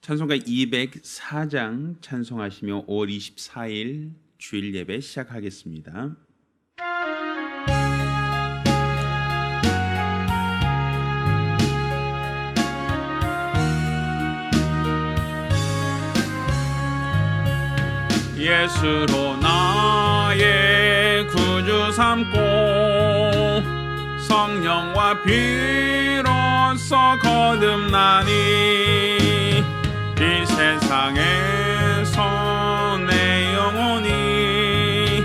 찬송가 204장 찬송하시며 5월 24일 주일 예배 시작하겠습니다. 예수로 나의 구주 삼고 성령과 피로써 거듭나니 이 세상에서 내 영혼이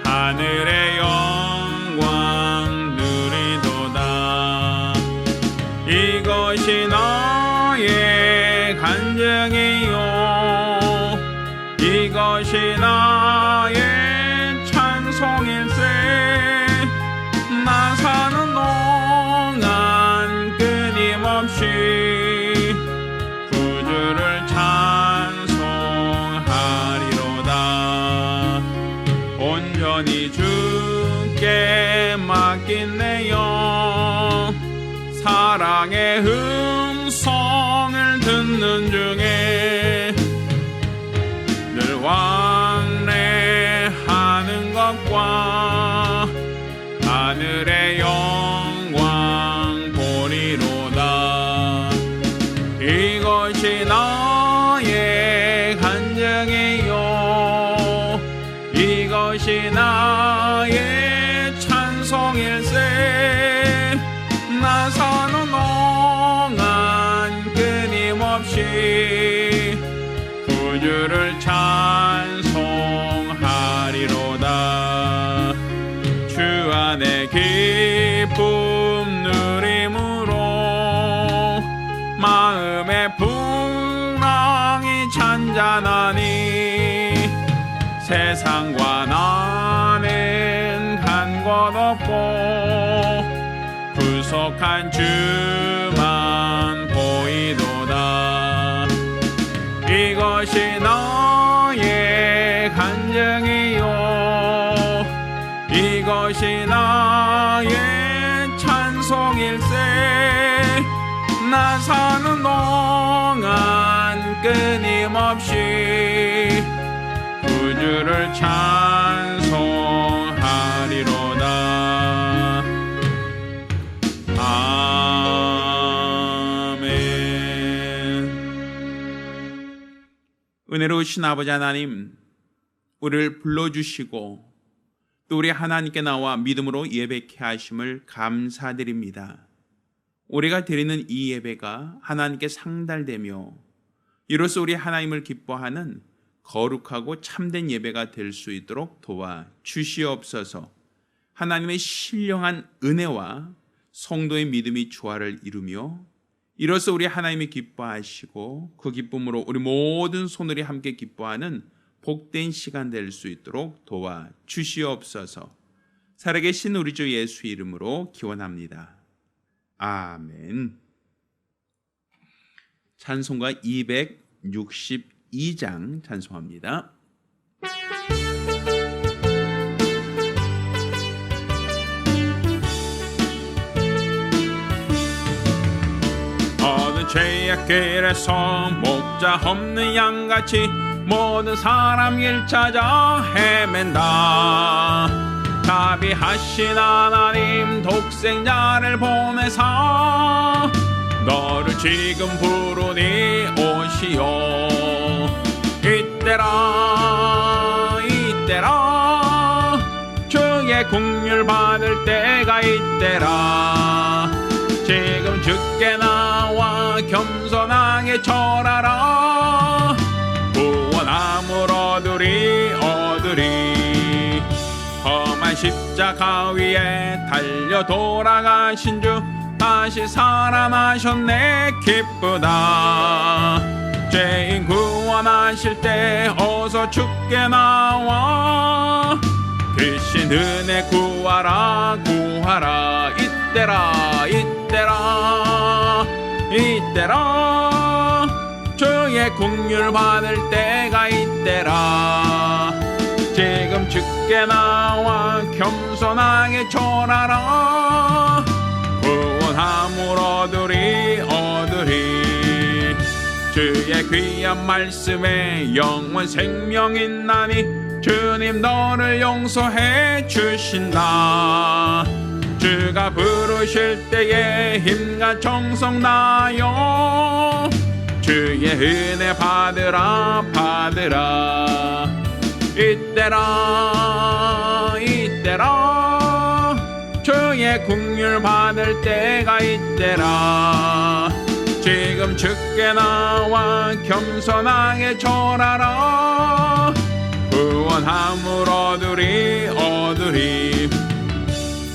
하늘의 영광 누리도다. 이것이 나의 간증이요 이것이 나의 찬송일세. 나 사는 동안 끊임없이 구주를 찬송하리로다. 온전히 주께 맡긴 내 영 사랑의 음성을 듣는 중에 늘 왕래하는 것과 하늘의 영광 보리로다. 이것이 나의 간증이요 이것이 나의 찬송일세. 나 사는 동안 끊임없이 구주를 찬송하리로다. 주 안에 기쁨 누림으로 마음의 풍랑이 잔잔하니 세상과 나는 간 것 없고 구속한 주만 보이도다. 이것이 나의 간증이요 이것이 나의 찬송일세. 나 사는 동안 끊임없이 구주를 찬송하리로다. 은혜로우신 아버지 하나님, 우리를 불러주시고 또 우리 하나님께 나와 믿음으로 예배케 하심을 감사드립니다. 우리가 드리는 이 예배가 하나님께 상달되며 이로써 우리 하나님을 기뻐하는 거룩하고 참된 예배가 될 수 있도록 도와주시옵소서. 하나님의 신령한 은혜와 성도의 믿음이 조화를 이루며 이로써 우리 하나님이 기뻐하시고 그 기쁨으로 우리 모든 손으로 함께 기뻐하는 복된 시간 될 수 있도록 도와주시옵소서. 살아계신 우리 주 예수 이름으로 기원합니다. 아멘. 찬송가 262장 찬송합니다. 죄악길에서 목자 없는 양같이 모든 사람 길 찾아 헤맨다. 자비하신 하나님 독생자를 보내사 너를 지금 부르니 오시오. 이때라 이때라 주의 긍휼 받을 때가 이때라. 지금 주께 나와 겸손하게 절하라. 구원함을 얻으리. 험한 십자가 위에 달려 돌아가신 주 다시 살아나셨네. 기쁘다. 죄인 구원하실 때 어서 주께 나와 크신 은혜 구하라. 이때라 주의 긍휼 받을 때가 이때라. 지금 주께 나와 겸손하게 절하라. 구원함을 얻으리. 주의 주의 귀한 말씀에 영원 생명 있나니 주님 너를 용서해 주신다. 주가 부르실 때에 힘과 정성 나요. 주의 은혜 받으라 받으라. 이때라 이때라. 주의 긍휼 받을 때가 이때라. 지금 주께 나와 겸손하게 절하라. 구원함을 얻으리.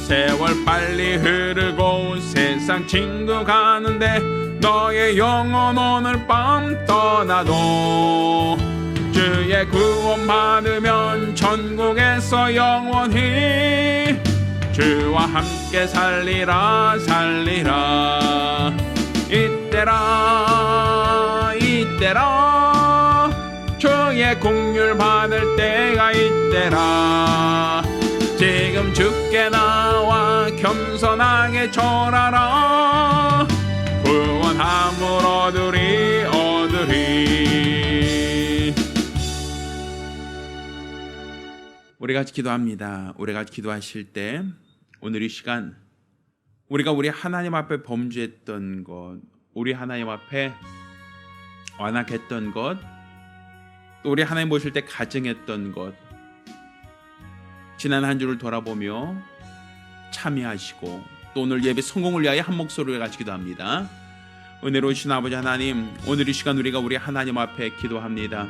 세월 빨리 흐르고 세상 친구 가는데 너의 영혼 오늘 밤 떠나도 주의 구원 받으면 천국에서 영원히 주와 함께 살리라. 이때라 주의 긍휼 받을 때가 이때라. 지금 주께 나와 겸손하게 절하라. 구원함을 얻으리. 우리 같이 기도합니다. 우리 같이 기도하실 때 오늘 이 시간 우리가 우리 하나님 앞에 범죄했던 것, 우리 하나님 앞에 완악했던 것, 또 우리 하나님 모실 때 가증했던 것, 지난 한 주를 돌아보며 참여하시고 또 오늘 예배 성공을 위하여 한 목소리로 같이 기도합니다. 은혜로우신 아버지 하나님, 오늘 이 시간 우리가 우리 하나님 앞에 기도합니다.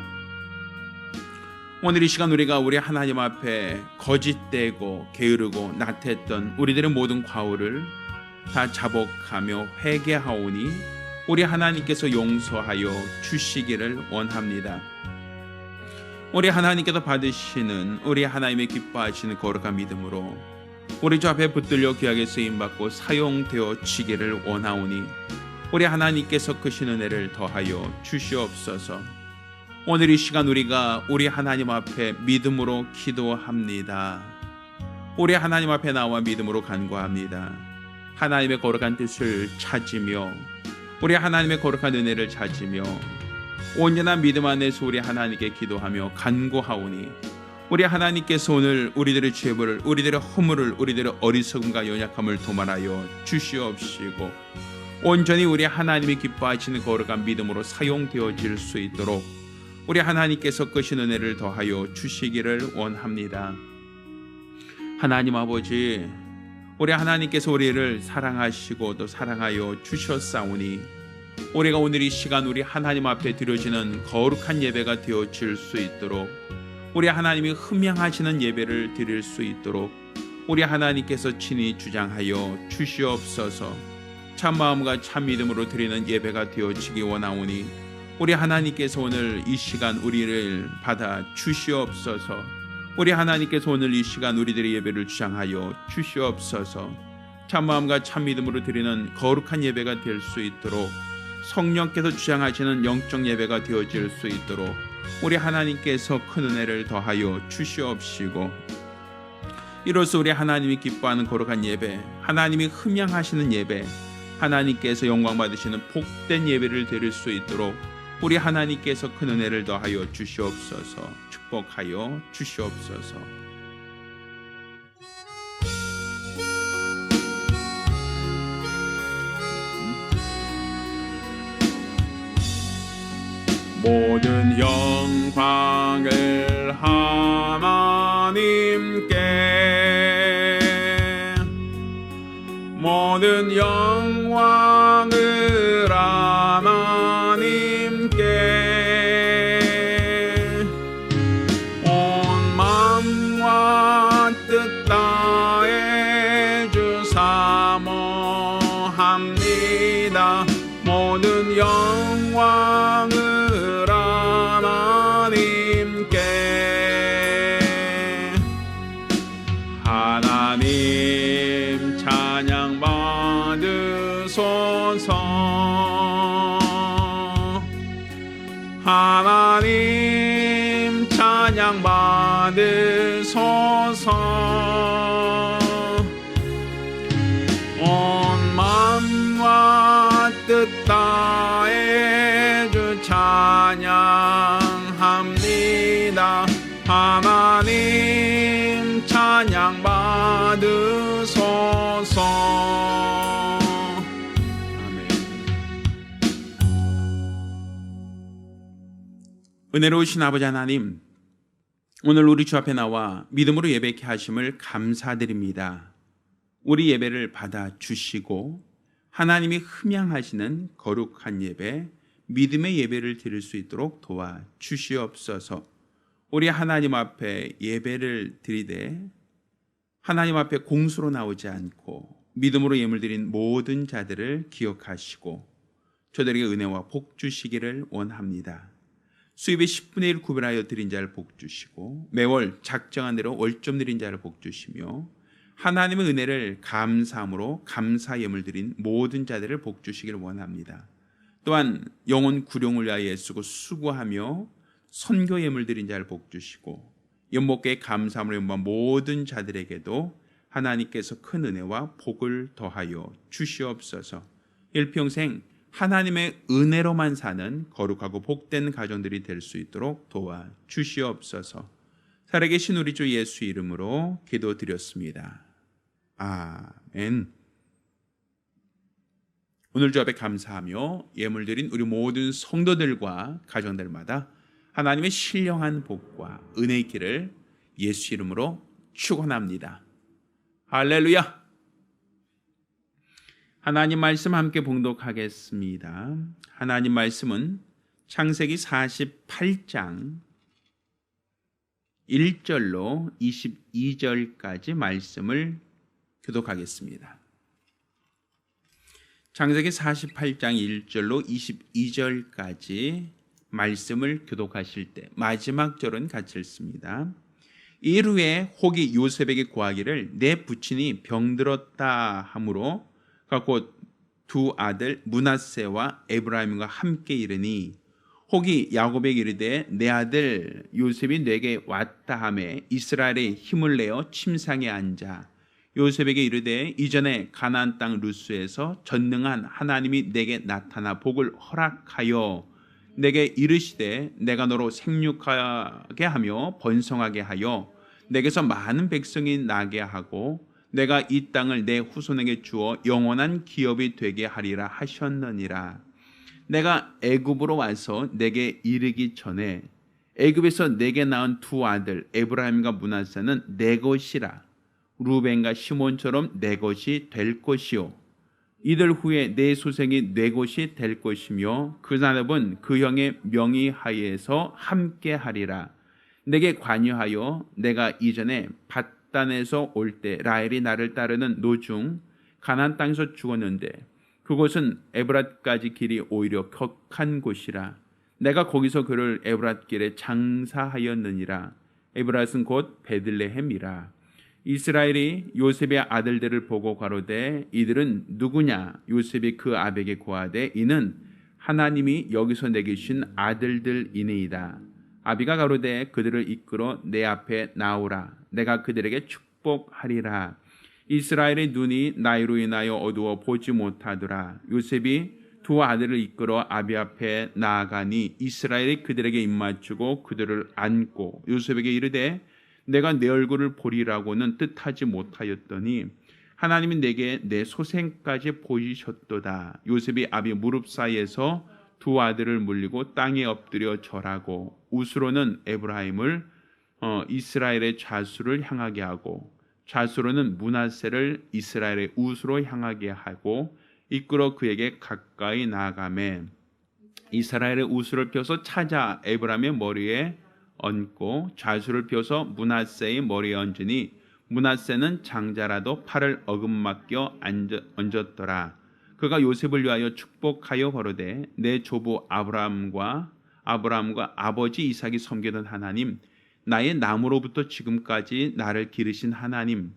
오늘 이 시간 우리가 우리 하나님 앞에 거짓되고 게으르고 나태했던 우리들의 모든 과오를 다 자복하며 회개하오니 우리 하나님께서 용서하여 주시기를 원합니다. 우리 하나님께서 받으시는 우리 하나님의 기뻐하시는 거룩한 믿음으로 우리 주 앞에 붙들려 귀하게 쓰임받고 사용되어지기를 원하오니 우리 하나님께서 크신 은혜를 더하여 주시옵소서. 오늘 이 시간 우리가 우리 하나님 앞에 믿음으로 기도합니다. 우리 하나님 앞에 나와 믿음으로 간구합니다. 하나님의 거룩한 뜻을 찾으며 우리 하나님의 거룩한 은혜를 찾으며 온전한 믿음 안에서 우리 하나님께 기도하며 간구하오니 우리 하나님께서 오늘 우리들의 죄를, 우리들의 허물을, 우리들의 어리석음과 연약함을 도말하여 주시옵시고 온전히 우리 하나님이 기뻐하시는 거룩한 믿음으로 사용되어질 수 있도록 우리 하나님께서 크신 은혜를 더하여 주시기를 원합니다. 하나님 아버지, 우리 하나님께서 우리를 사랑하시고 또 사랑하여 주셨사오니 우리가 오늘 이 시간 우리 하나님 앞에 드려지는 거룩한 예배가 되어질 수 있도록 우리 하나님이 흠양하시는 예배를 드릴 수 있도록 우리 하나님께서 친히 주장하여 주시옵소서. 참 마음과 참 믿음으로 드리는 예배가 되어지기 원하오니 우리 하나님께서 오늘 이 시간 우리를 받아 주시옵소서. 우리 하나님께서 오늘 이 시간 우리들의 예배를 주장하여 주시옵소서. 참 마음과 참 믿음으로 드리는 거룩한 예배가 될 수 있도록 성령께서 주장하시는 영적 예배가 되어질 수 있도록 우리 하나님께서 큰 은혜를 더하여 주시옵시고 이로써 우리 하나님이 기뻐하는 거룩한 예배, 하나님이 흠양하시는 예배, 하나님께서 영광 받으시는 복된 예배를 드릴 수 있도록 우리 하나님께서 큰 은혜를 더하여 주시옵소서. 축복하여 주시옵소서. 모든 영광을 하나님께, 모든 영광을 하나님께, 온 마음과 뜻 다해 주 사모합니다. 모든 영광을 하나님 찬양 받으소서. 하나님 찬양 받으소서. 온 마음과 뜻 다해 주 찬양 찬양합니다. 하나님 찬양 받으소서. 아멘. 은혜로우신 아버지 하나님, 오늘 우리 주 앞에 나와 믿음으로 예배케 하심을 감사드립니다. 우리 예배를 받아 주시고 하나님이 흠양하시는 거룩한 예배, 믿음의 예배를 드릴 수 있도록 도와 주시옵소서. 우리 하나님 앞에 예배를 드리되 하나님 앞에 공수로 나오지 않고 믿음으로 예물 드린 모든 자들을 기억하시고 저들에게 은혜와 복 주시기를 원합니다. 수입의 10분의 1 구별하여 드린 자를 복 주시고 매월 작정한 대로 월점 드린 자를 복 주시며 하나님의 은혜를 감사함으로 감사 예물 드린 모든 자들을 복 주시기를 원합니다. 또한 영혼 구령을 위하여 애쓰고 수고하며 선교 예물 드린 자를 복 주시고 연목교회 감사함으로 연모한 모든 자들에게도 하나님께서 큰 은혜와 복을 더하여 주시옵소서. 일평생 하나님의 은혜로만 사는 거룩하고 복된 가정들이 될 수 있도록 도와 주시옵소서. 살아계신 우리 주 예수 이름으로 기도드렸습니다. 아멘. 오늘 주 앞에 감사하며 예물 드린 우리 모든 성도들과 가정들마다 하나님의 신령한 복과 은혜의 길을 예수 이름으로 축원합니다. 할렐루야. 하나님 말씀 함께 봉독하겠습니다. 하나님 말씀은 창세기 48장 1절로 22절까지 말씀을 교독하겠습니다. 창세기 48장 1절로 22절까지 말씀을 교독하실 때 마지막 절은 같이 읽습니다. 일 후에 혹이 요셉에게 고하기를 내 부친이 병들었다 하므로 곧 두 아들 므낫세와 에브라임과 함께 이르니 혹이 야곱에게 이르되 내 아들 요셉이 내게 왔다 하매 이스라엘의 힘을 내어 침상에 앉아 요셉에게 이르되 이전에 가나안 땅 루스에서 전능한 하나님이 내게 나타나 복을 허락하여 내게 이르시되 내가 너로 생육하게 하며 번성하게 하여 내게서 많은 백성이 나게 하고 내가 이 땅을 내 후손에게 주어 영원한 기업이 되게 하리라 하셨느니라. 내가 애굽으로 와서 내게 이르기 전에 애굽에서 내게 낳은 두 아들 에브라임과 므낫세는 내 것이라. 루벤과 시몬처럼 내 것이 될 것이요 이들 후에 내 소생이 내 것이 될 것이며 그 산업은 그 형의 명의 하에서 함께 하리라. 내게 관여하여 내가 이전에 밧단에서 올 때 라헬이 나를 따르는 노중 가나안 땅에서 죽었는데 그곳은 에브랏까지 길이 오히려 격한 곳이라. 내가 거기서 그를 에브랏 길에 장사하였느니라. 에브랏은 곧 베들레헴이라. 이스라엘이 요셉의 아들들을 보고 가로되 이들은 누구냐? 요셉이 그 아베에게 고하되 이는 하나님이 여기서 내게 주신 아들들이니이다. 아비가 가로되 그들을 이끌어 내 앞에 나오라. 내가 그들에게 축복하리라. 이스라엘의 눈이 나이로 인하여 어두워 보지 못하더라. 요셉이 두 아들을 이끌어 아비 앞에 나아가니 이스라엘이 그들에게 입맞추고 그들을 안고 요셉에게 이르되 내가 내 얼굴을 보리라고는 뜻하지 못하였더니 하나님이 내게 내 소생까지 보이셨도다. 요셉이 아비 무릎 사이에서 두 아들을 물리고 땅에 엎드려 절하고 우스로는 에브라임을 이스라엘의 좌수를 향하게 하고 좌수로는 므낫세를 이스라엘의 우수로 향하게 하고 이끌어 그에게 가까이 나아가매 이스라엘의 우수를 펴서 찾아 에브라임의 머리에 얹고 좌수를 펴서 므낫세의 머리에 얹으니 므낫세는 장자라도 팔을 어금맞겨 얹었더라. 그가 요셉을 위하여 축복하여 거르되 내 조부 아브라함과 아버지 이삭이 섬기던 하나님, 나의 나무로부터 지금까지 나를 기르신 하나님,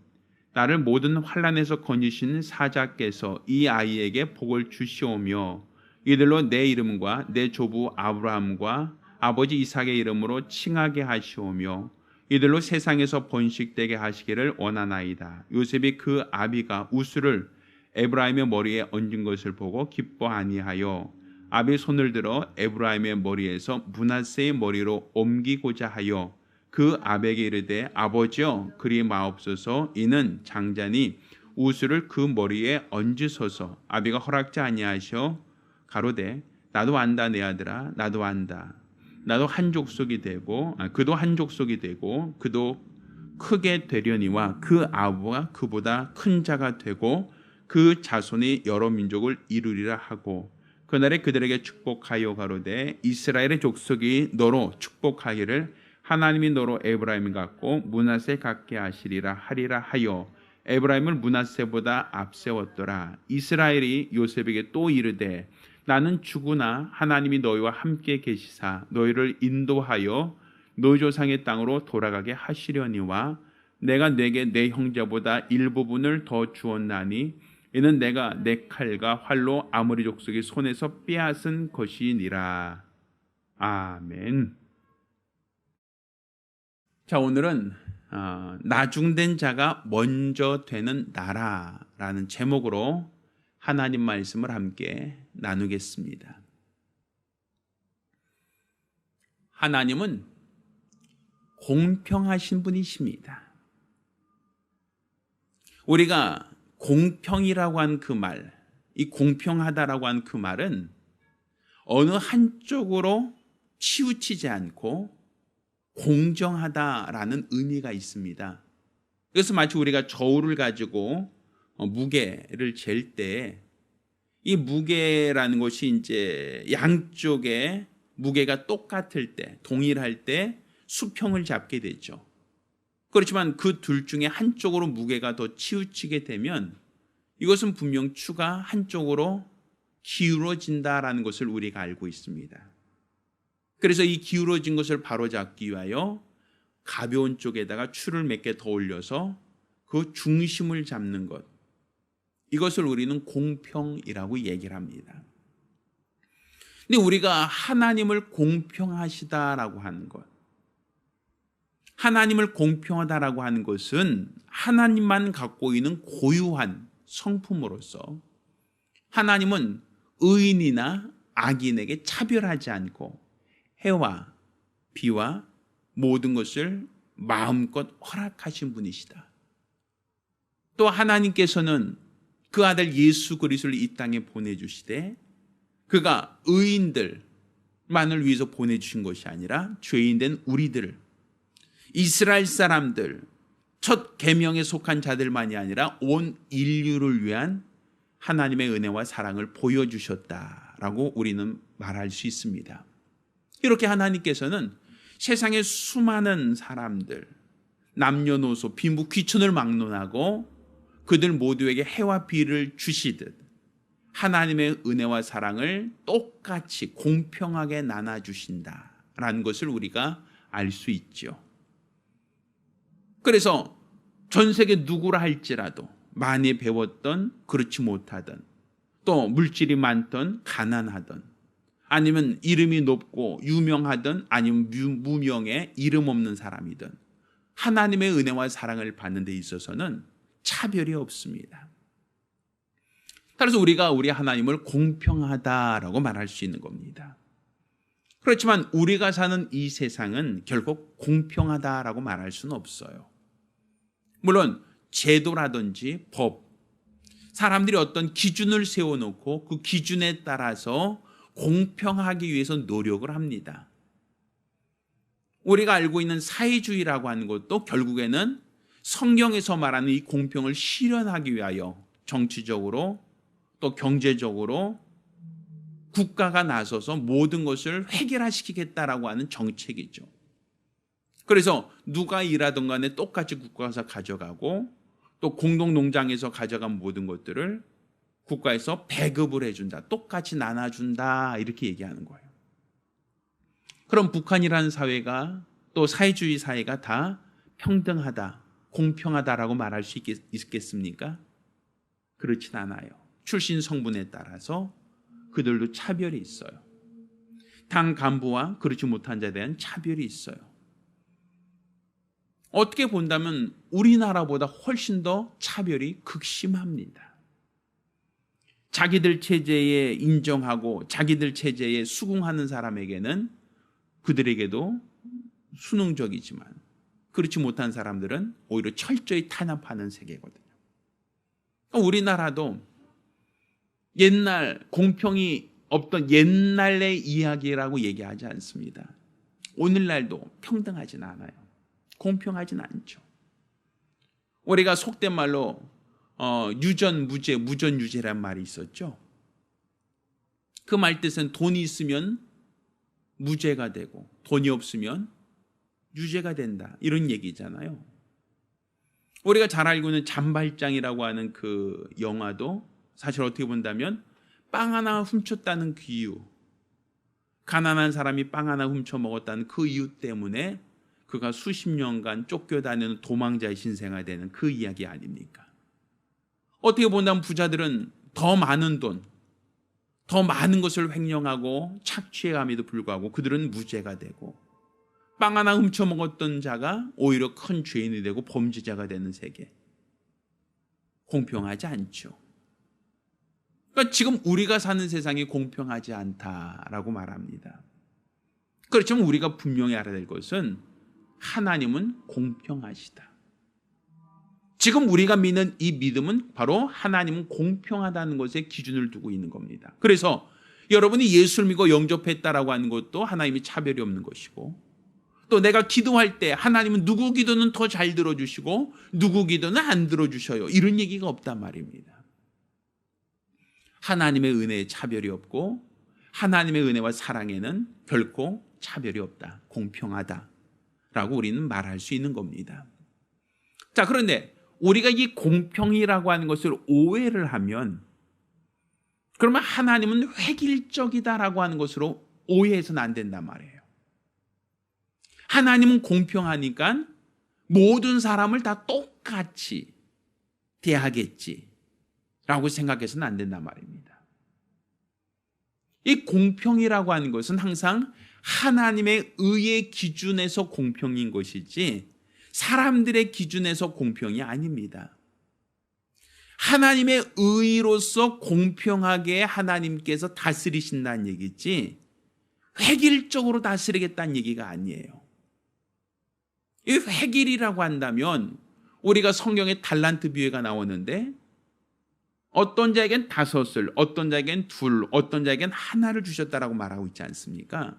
나를 모든 환난에서 건지신 사자께서 이 아이에게 복을 주시오며 이들로 내 이름과 내 조부 아브라함과 아버지 이삭의 이름으로 칭하게 하시오며 이들로 세상에서 번식되게 하시기를 원하나이다. 요셉이 그 아비가 우수를 에브라임의 머리에 얹은 것을 보고 기뻐 아니하여 아비의 손을 들어 에브라임의 머리에서 므낫세의 머리로 옮기고자 하여 그 아비에게 이르되 아버지여 그리 마옵소서 이는 장자니 우스를 그 머리에 얹으소서. 아비가 허락지 아니하셔 가로되 나도 안다 내 아들아 나도 안다. 나도 한 족속이 되고 그도 한 족속이 되고 그도 크게 되려니와 그 아부가 그보다 큰 자가 되고 그 자손이 여러 민족을 이루리라 하고 그날에 그들에게 축복하여 가로되 이스라엘의 족속이 너로 축복하기를 하나님이 너로 에브라임을 갖고 므낫세 갖게 하시리라 하리라 하여 에브라임을 므낫세보다 앞세웠더라. 이스라엘이 요셉에게 또 이르되 나는 죽으나 하나님이 너희와 함께 계시사 너희를 인도하여 너희 조상의 땅으로 돌아가게 하시려니와 내가 내게 내 형제보다 일부분을 더 주었나니 이는 내가 내 칼과 활로 아모리 족속의 손에서 빼앗은 것이니라. 아멘. 자, 오늘은 나중된 자가 먼저 되는 나라라는 제목으로 하나님 말씀을 함께 나누겠습니다. 하나님은 공평하신 분이십니다. 우리가 공평이라고 한 그 말, 이 공평하다라고 한 그 말은 어느 한쪽으로 치우치지 않고 공정하다라는 의미가 있습니다. 그래서 마치 우리가 저울을 가지고 무게를 잴 때 이 무게라는 것이 이제 양쪽에 무게가 똑같을 때, 동일할 때 수평을 잡게 되죠. 그렇지만 그 둘 중에 한쪽으로 무게가 더 치우치게 되면 이것은 분명 추가 한쪽으로 기울어진다라는 것을 우리가 알고 있습니다. 그래서 이 기울어진 것을 바로잡기 위하여 가벼운 쪽에다가 추를 몇 개 더 올려서 그 중심을 잡는 것, 이것을 우리는 공평이라고 얘기를 합니다. 근데 우리가 하나님을 공평하시다라고 하는 것, 하나님을 공평하다라고 하는 것은 하나님만 갖고 있는 고유한 성품으로서 하나님은 의인이나 악인에게 차별하지 않고 해와 비와 모든 것을 마음껏 허락하신 분이시다. 또 하나님께서는 그 아들 예수 그리스도를 이 땅에 보내주시되 그가 의인들만을 위해서 보내주신 것이 아니라 죄인된 우리들, 이스라엘 사람들, 첫 계명에 속한 자들만이 아니라 온 인류를 위한 하나님의 은혜와 사랑을 보여주셨다라고 우리는 말할 수 있습니다. 이렇게 하나님께서는 세상의 수많은 사람들, 남녀노소, 빈부 귀천을 막론하고 그들 모두에게 해와 비를 주시듯 하나님의 은혜와 사랑을 똑같이 공평하게 나눠주신다라는 것을 우리가 알 수 있죠. 그래서 전 세계 누구라 할지라도 많이 배웠던 그렇지 못하던 또 물질이 많던 가난하던 아니면 이름이 높고 유명하던 아니면 무명의 이름 없는 사람이든 하나님의 은혜와 사랑을 받는 데 있어서는 차별이 없습니다. 따라서 우리가 우리 하나님을 공평하다라고 말할 수 있는 겁니다. 그렇지만 우리가 사는 이 세상은 결국 공평하다라고 말할 수는 없어요. 물론 제도라든지 법, 사람들이 어떤 기준을 세워놓고 그 기준에 따라서 공평하기 위해서 노력을 합니다. 우리가 알고 있는 사회주의라고 하는 것도 결국에는 성경에서 말하는 이 공평을 실현하기 위하여 정치적으로 또 경제적으로 국가가 나서서 모든 것을 획일화시키겠다라고 하는 정책이죠. 그래서 누가 일하던 간에 똑같이 국가에서 가져가고 또 공동농장에서 가져간 모든 것들을 국가에서 배급을 해준다. 똑같이 나눠준다. 이렇게 얘기하는 거예요. 그럼 북한이라는 사회가 또 사회주의 사회가 다 평등하다, 공평하다라고 말할 수 있겠습니까? 그렇진 않아요. 출신 성분에 따라서 그들도 차별이 있어요. 당 간부와 그렇지 못한 자에 대한 차별이 있어요. 어떻게 본다면 우리나라보다 훨씬 더 차별이 극심합니다. 자기들 체제에 인정하고 자기들 체제에 수긍하는 사람에게는 그들에게도 순응적이지만 그렇지 못한 사람들은 오히려 철저히 탄압하는 세계거든요. 우리나라도 옛날 공평이 없던 옛날의 이야기라고 얘기하지 않습니다. 오늘날도 평등하진 않아요. 공평하진 않죠. 우리가 속된 말로 유전무죄, 무전유죄란 말이 있었죠. 그 말 뜻은 돈이 있으면 무죄가 되고 돈이 없으면 유죄가 된다, 이런 얘기잖아요. 우리가 잘 알고 있는 잔발장이라고 하는 그 영화도 사실 어떻게 본다면 빵 하나 훔쳤다는 그 이유, 가난한 사람이 빵 하나 훔쳐 먹었다는 그 이유 때문에 그가 수십 년간 쫓겨다니는 도망자의 신세가 되는 그 이야기 아닙니까? 어떻게 본다면 부자들은 더 많은 돈, 더 많은 것을 횡령하고 착취해감에도 불구하고 그들은 무죄가 되고, 빵 하나 훔쳐 먹었던 자가 오히려 큰 죄인이 되고 범죄자가 되는 세계. 공평하지 않죠. 그러니까 지금 우리가 사는 세상이 공평하지 않다라고 말합니다. 그렇지만 우리가 분명히 알아야 될 것은 하나님은 공평하시다. 지금 우리가 믿는 이 믿음은 바로 하나님은 공평하다는 것에 기준을 두고 있는 겁니다. 그래서 여러분이 예수를 믿고 영접했다라고 하는 것도 하나님이 차별이 없는 것이고, 또 내가 기도할 때 하나님은 누구 기도는 더 잘 들어주시고 누구 기도는 안 들어주셔요, 이런 얘기가 없단 말입니다. 하나님의 은혜에 차별이 없고 하나님의 은혜와 사랑에는 결코 차별이 없다, 공평하다라고 우리는 말할 수 있는 겁니다. 자, 그런데 우리가 이 공평이라고 하는 것을 오해를 하면, 그러면 하나님은 획일적이다라고 하는 것으로 오해해서는 안 된단 말이에요. 하나님은 공평하니까 모든 사람을 다 똑같이 대하겠지라고 생각해서는 안 된단 말입니다. 이 공평이라고 하는 것은 항상 하나님의 의의 기준에서 공평인 것이지 사람들의 기준에서 공평이 아닙니다. 하나님의 의로서 공평하게 하나님께서 다스리신다는 얘기지 획일적으로 다스리겠다는 얘기가 아니에요. 이 획일이라고 한다면 우리가 성경에 달란트 비유가 나오는데 어떤 자에겐 5을, 어떤 자에겐 2, 어떤 자에겐 하나를 주셨다라고 말하고 있지 않습니까?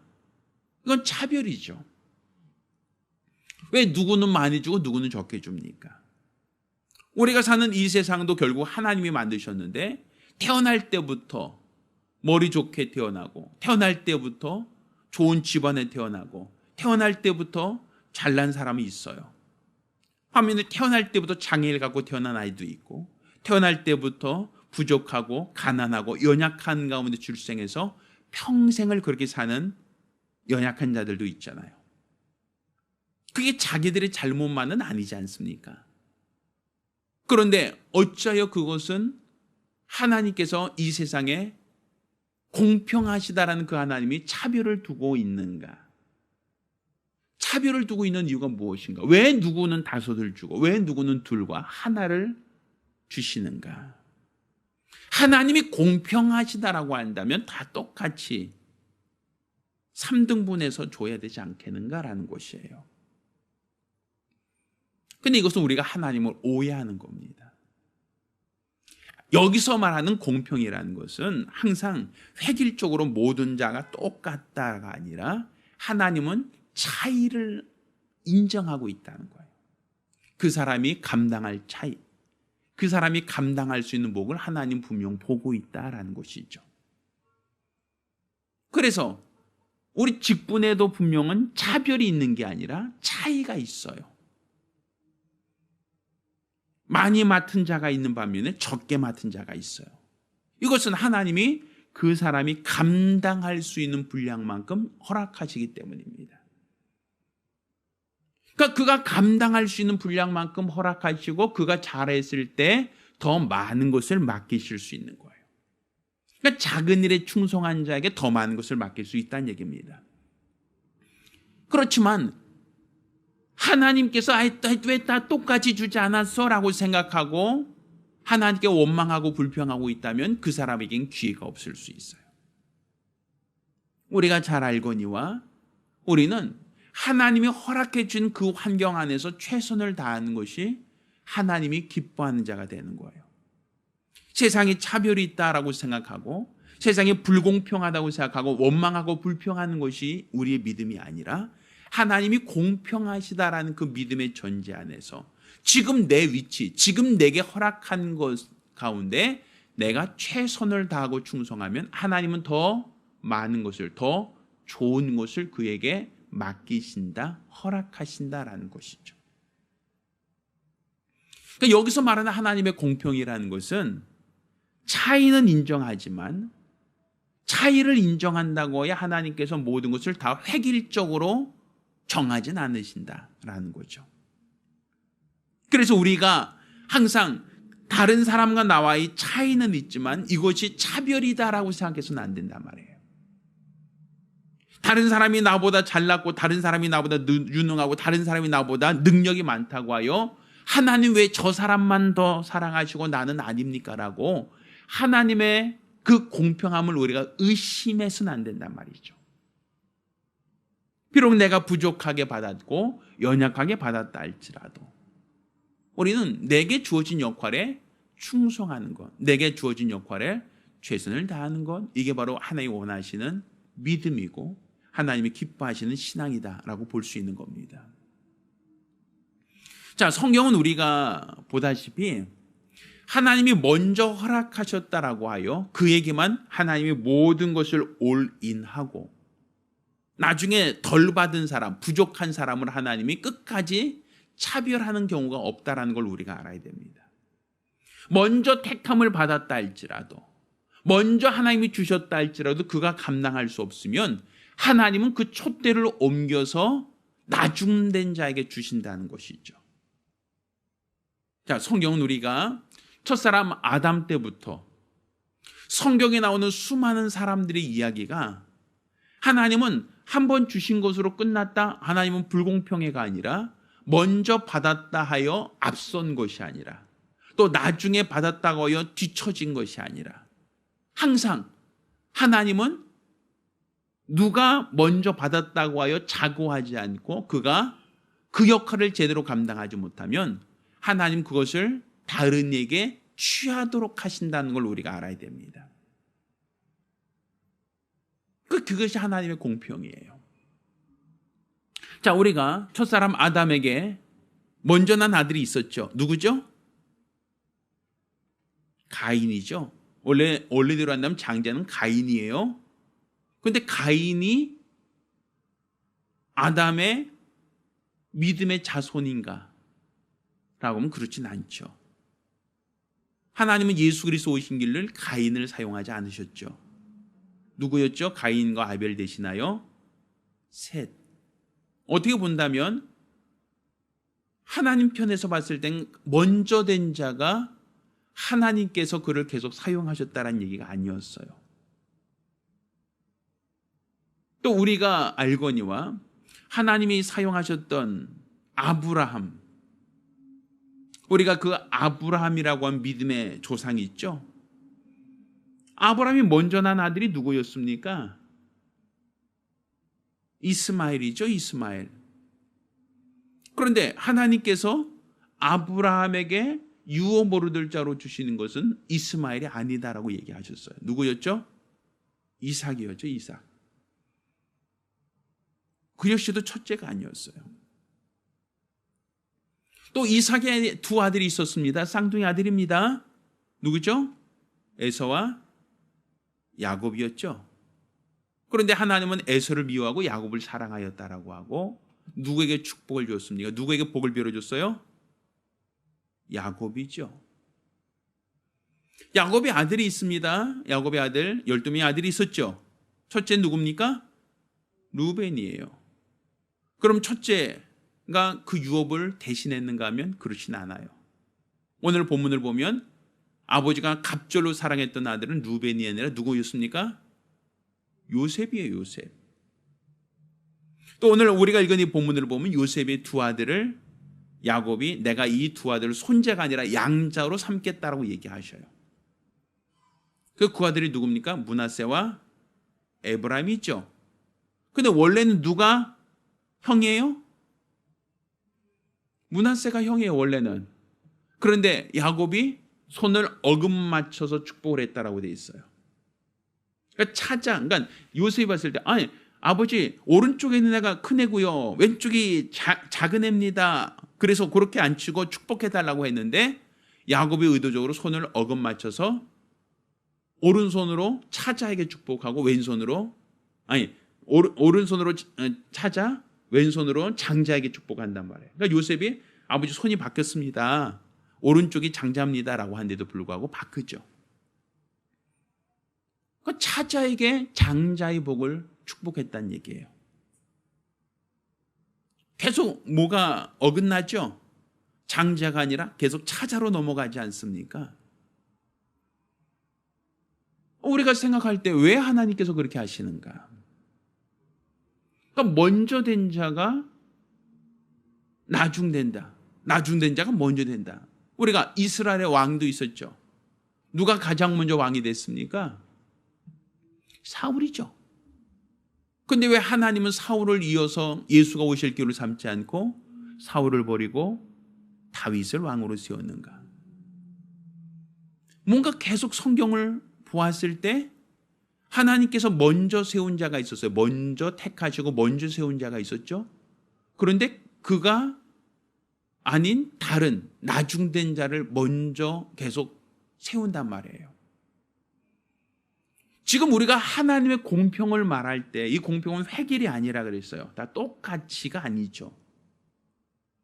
이건 차별이죠. 왜 누구는 많이 주고 누구는 적게 줍니까? 우리가 사는 이 세상도 결국 하나님이 만드셨는데 태어날 때부터 머리 좋게 태어나고, 태어날 때부터 좋은 집안에 태어나고, 태어날 때부터 잘난 사람이 있어요. 반면에 태어날 때부터 장애를 갖고 태어난 아이도 있고, 태어날 때부터 부족하고 가난하고 연약한 가운데 출생해서 평생을 그렇게 사는 연약한 자들도 있잖아요. 그게 자기들의 잘못만은 아니지 않습니까? 그런데 어찌하여 그것은 하나님께서 이 세상에 공평하시다라는 그 하나님이 차별을 두고 있는가? 차별을 두고 있는 이유가 무엇인가? 왜 누구는 5을 주고 왜 누구는 2과 하나를 주시는가? 하나님이 공평하시다라고 한다면 다 똑같이 3등분해서 줘야 되지 않겠는가라는 것이에요. 근데 이것은 우리가 하나님을 오해하는 겁니다. 여기서 말하는 공평이라는 것은 항상 획일적으로 모든 자가 똑같다가 아니라 하나님은 차이를 인정하고 있다는 거예요. 그 사람이 감당할 차이, 그 사람이 감당할 수 있는 복을 하나님 분명 보고 있다라는 것이죠. 그래서 우리 직분에도 분명은 차별이 있는 게 아니라 차이가 있어요. 많이 맡은 자가 있는 반면에 적게 맡은 자가 있어요. 이것은 하나님이 그 사람이 감당할 수 있는 분량만큼 허락하시기 때문입니다. 그러니까 그가 감당할 수 있는 분량만큼 허락하시고 그가 잘했을 때 더 많은 것을 맡기실 수 있는 거예요. 그러니까 작은 일에 충성한 자에게 더 많은 것을 맡길 수 있다는 얘기입니다. 그렇지만 하나님께서 왜 다 똑같이 주지 않았어? 라고 생각하고 하나님께 원망하고 불평하고 있다면 그 사람에겐 기회가 없을 수 있어요. 우리가 잘 알거니와 우리는 하나님이 허락해 준 그 환경 안에서 최선을 다하는 것이 하나님이 기뻐하는 자가 되는 거예요. 세상에 차별이 있다라고 생각하고 세상이 불공평하다고 생각하고 원망하고 불평하는 것이 우리의 믿음이 아니라 하나님이 공평하시다라는 그 믿음의 전제 안에서 지금 내 위치, 지금 내게 허락한 것 가운데 내가 최선을 다하고 충성하면 하나님은 더 많은 것을, 더 좋은 것을 그에게 맡기신다, 허락하신다라는 것이죠. 그러니까 여기서 말하는 하나님의 공평이라는 것은 차이는 인정하지만 차이를 인정한다고 해야 하나님께서 모든 것을 다 획일적으로 정하진 않으신다라는 거죠. 그래서 우리가 항상 다른 사람과 나와의 차이는 있지만 이것이 차별이다라고 생각해서는 안 된단 말이에요. 다른 사람이 나보다 잘났고 다른 사람이 나보다 유능하고 다른 사람이 나보다 능력이 많다고 하여 하나님 왜 저 사람만 더 사랑하시고 나는 아닙니까? 라고 하나님의 그 공평함을 우리가 의심해서는 안 된단 말이죠. 비록 내가 부족하게 받았고 연약하게 받았다 할지라도 우리는 내게 주어진 역할에 충성하는 것, 내게 주어진 역할에 최선을 다하는 것, 이게 바로 하나님이 원하시는 믿음이고 하나님이 기뻐하시는 신앙이다라고 볼 수 있는 겁니다. 자, 성경은 우리가 보다시피 하나님이 먼저 허락하셨다라고 하여 그에게만 하나님이 모든 것을 올인하고 나중에 덜 받은 사람, 부족한 사람을 하나님이 끝까지 차별하는 경우가 없다라는 걸 우리가 알아야 됩니다. 먼저 택함을 받았다 할지라도, 먼저 하나님이 주셨다 할지라도 그가 감당할 수 없으면 하나님은 그 촛대를 옮겨서 나중된 자에게 주신다는 것이죠. 자, 성경은 우리가 첫사람 아담 때부터 성경에 나오는 수많은 사람들의 이야기가 하나님은 한 번 주신 것으로 끝났다, 하나님은 불공평해가 아니라 먼저 받았다 하여 앞선 것이 아니라 또 나중에 받았다고 하여 뒤처진 것이 아니라 항상 하나님은 누가 먼저 받았다고 하여 자고하지 않고 그가 그 역할을 제대로 감당하지 못하면 하나님 그것을 다른 이에게 취하도록 하신다는 걸 우리가 알아야 됩니다. 그것이 하나님의 공평이에요. 자, 우리가 첫사람 아담에게 먼저 난 아들이 있었죠. 누구죠? 가인이죠. 원래대로 한다면 장자는 가인이에요. 그런데 가인이 아담의 믿음의 자손인가? 라고 하면 그렇진 않죠. 하나님은 예수 그리스도 오신 길을 가인을 사용하지 않으셨죠. 누구였죠? 가인과 아벨 대신하여 셋. 어떻게 본다면 하나님 편에서 봤을 땐 먼저 된 자가 하나님께서 그를 계속 사용하셨다는 얘기가 아니었어요. 또 우리가 알거니와 하나님이 사용하셨던 아브라함, 우리가 그 아브라함이라고 한 믿음의 조상이 있죠. 아브라함이 먼저 난 아들이 누구였습니까? 이스마엘이죠. 이스마엘. 그런데 하나님께서 아브라함에게 유업 얻을 자로 주시는 것은 이스마엘이 아니다라고 얘기하셨어요. 누구였죠? 이삭이었죠. 이삭. 그 역시도 첫째가 아니었어요. 또 이삭의 두 아들이 있었습니다. 쌍둥이 아들입니다. 누구죠? 에서와 야곱이었죠. 그런데 하나님은 에서를 미워하고 야곱을 사랑하였다라고 하고 누구에게 축복을 줬습니까? 누구에게 복을 빌어줬어요? 야곱이죠. 야곱의 아들이 있습니다. 야곱의 아들 12명의 아들이 있었죠. 첫째 누굽니까? 루벤이에요. 그럼 첫째가 그 유업을 대신했는가 하면 그렇진 않아요. 오늘 본문을 보면 아버지가 갑절로 사랑했던 아들은 루벤이 아니라 누구였습니까? 요셉이에요. 요셉. 또 오늘 우리가 읽은 이 본문을 보면 요셉의 두 아들을 야곱이 내가 이 두 아들을 손자가 아니라 양자로 삼겠다라고 얘기하셔요. 그 아들이 누굽니까? 므낫세와 에브라임이죠. 근데 원래는 누가 형이에요? 므낫세가 형이에요, 원래는. 그런데 야곱이 손을 어긋맞춰서 축복을 했다라고 돼 있어요. 그러니까 그러니까 요셉이 봤을 때, 아니, 아버지, 오른쪽에 있는 애가 큰 애고요, 왼쪽이 작은 애입니다. 그래서 그렇게 안 치고 축복해달라고 했는데 야곱이 의도적으로 손을 어긋맞춰서 오른손으로 차자에게 축복하고 오른손으로 차자, 왼손으로 장자에게 축복한단 말이에요. 그러니까 요셉이 아버지 손이 바뀌었습니다, 오른쪽이 장자입니다라고 한데도 불구하고 바꾸죠. 그러니까 차자에게 장자의 복을 축복했다는 얘기예요. 계속 뭐가 어긋나죠? 장자가 아니라 계속 차자로 넘어가지 않습니까? 우리가 생각할 때 왜 하나님께서 그렇게 하시는가? 그러니까 먼저 된 자가 나중된다. 나중된 자가 먼저 된다. 우리가 이스라엘의 왕도 있었죠. 누가 가장 먼저 왕이 됐습니까? 사울이죠. 근데 왜 하나님은 사울을 이어서 예수가 오실 길을 삼지 않고 사울을 버리고 다윗을 왕으로 세웠는가? 뭔가 계속 성경을 보았을 때 하나님께서 먼저 세운 자가 있었어요. 먼저 택하시고 먼저 세운 자가 있었죠. 그런데 그가 아닌 다른 나중된 자를 먼저 계속 세운단 말이에요. 지금 우리가 하나님의 공평을 말할 때 이 공평은 획일이 아니라 그랬어요. 다 똑같이가 아니죠.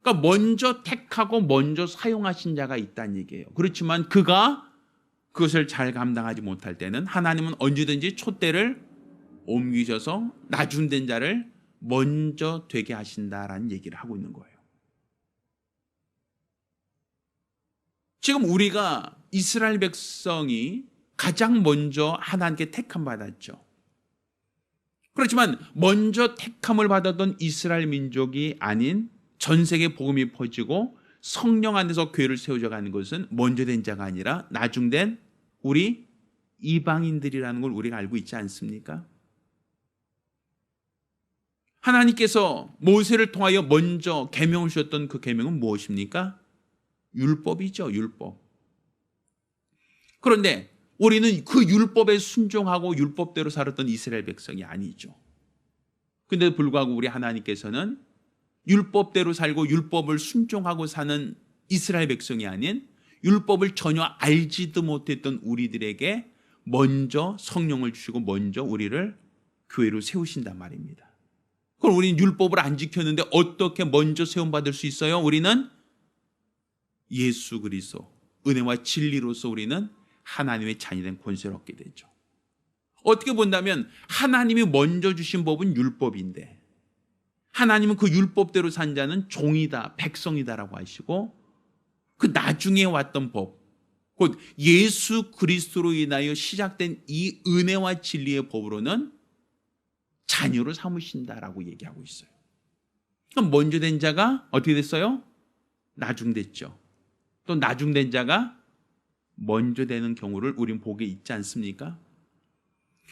그러니까 먼저 택하고 먼저 사용하신 자가 있다는 얘기예요. 그렇지만 그가 그것을 잘 감당하지 못할 때는 하나님은 언제든지 촛대를 옮기셔서 나중된 자를 먼저 되게 하신다라는 얘기를 하고 있는 거예요. 지금 우리가 이스라엘 백성이 가장 먼저 하나님께 택함 받았죠. 그렇지만 먼저 택함을 받았던 이스라엘 민족이 아닌 전 세계 복음이 퍼지고 성령 안에서 교회를 세워져 가는 것은 먼저 된 자가 아니라 나중된 우리 이방인들이라는 걸 우리가 알고 있지 않습니까? 하나님께서 모세를 통하여 먼저 계명을 주셨던 그 계명은 무엇입니까? 율법이죠, 율법. 그런데 우리는 그 율법에 순종하고 율법대로 살았던 이스라엘 백성이 아니죠. 근데도 불구하고 우리 하나님께서는 율법대로 살고 율법을 순종하고 사는 이스라엘 백성이 아닌 율법을 전혀 알지도 못했던 우리들에게 먼저 성령을 주시고 먼저 우리를 교회로 세우신단 말입니다. 그럼 우리는 율법을 안 지켰는데 어떻게 먼저 세움받을 수 있어요? 우리는 예수 그리스도 은혜와 진리로서 우리는 하나님의 자녀된 권세를 얻게 되죠. 어떻게 본다면 하나님이 먼저 주신 법은 율법인데 하나님은 그 율법대로 산 자는 종이다, 백성이다라고 하시고 그 나중에 왔던 법, 곧 예수 그리스도로 인하여 시작된 이 은혜와 진리의 법으로는 자녀로 삼으신다라고 얘기하고 있어요. 그럼 먼저 된 자가 어떻게 됐어요? 나중됐죠. 또 나중된 자가 먼저 되는 경우를 우린 보게 있지 않습니까?